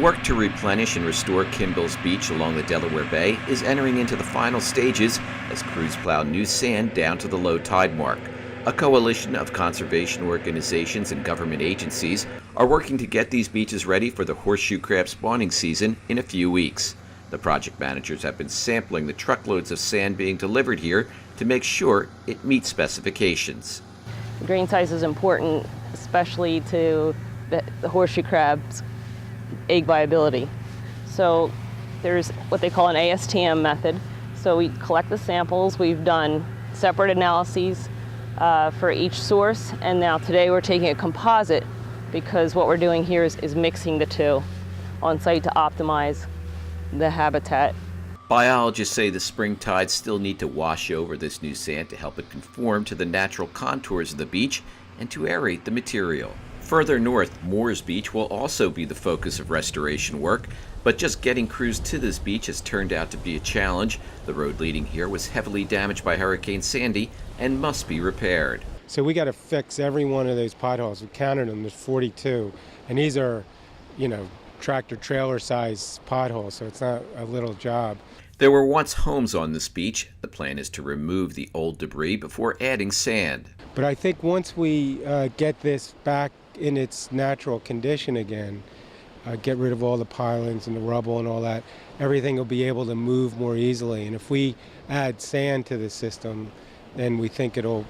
Work to replenish and restore Kimball's Beach along the Delaware Bay is entering into the final stages as crews plow new sand down to the low tide mark. A coalition of conservation organizations and government agencies are working to get these beaches ready for the horseshoe crab spawning season in a few weeks. The project managers have been sampling the truckloads of sand being delivered here to make sure it meets specifications. The grain size is important, especially to the horseshoe crab's egg viability. So there's what they call an ASTM method. So we collect the samples. We've done separate analyses for each source, and now today we're taking a composite because what we're doing here is mixing the two on site to optimize the habitat. Biologists say the spring tides still need to wash over this new sand to help it conform to the natural contours of the beach and to aerate the material. Further north, Moores Beach will also be the focus of restoration work, but just getting crews to this beach has turned out to be a challenge. The road leading here was heavily damaged by Hurricane Sandy and must be repaired. So we got to fix every one of those potholes. We counted them, there's 42, and these are, tractor trailer size potholes, so it's not a little job. There were once homes on this beach. The plan is to remove the old debris before adding sand. But I think once we get this back in its natural condition again, get rid of all the pilings and the rubble and all that, everything will be able to move more easily. And if we add sand to the system, then we think it'll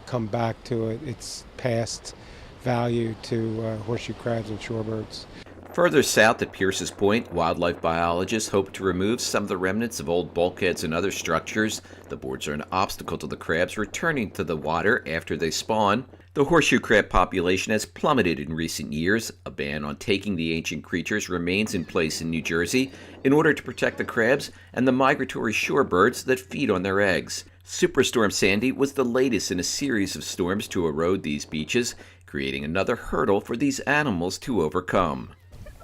come back to its past value to horseshoe crabs and shorebirds. Further south at Pierce's Point, wildlife biologists hope to remove some of the remnants of old bulkheads and other structures. The boards are an obstacle to the crabs returning to the water after they spawn. The horseshoe crab population has plummeted in recent years. A ban on taking the ancient creatures remains in place in New Jersey in order to protect the crabs and the migratory shorebirds that feed on their eggs. Superstorm Sandy was the latest in a series of storms to erode these beaches, creating another hurdle for these animals to overcome.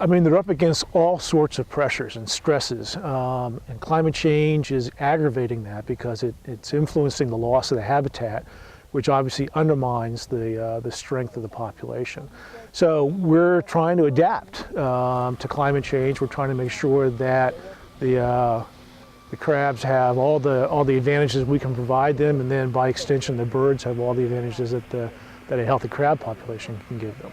I mean, they're up against all sorts of pressures and stresses, and climate change is aggravating that because it's influencing the loss of the habitat, which obviously undermines the strength of the population. So we're trying to adapt to climate change. We're trying to make sure that the crabs have all the advantages we can provide them, and then by extension the birds have all the advantages that a healthy crab population can give them.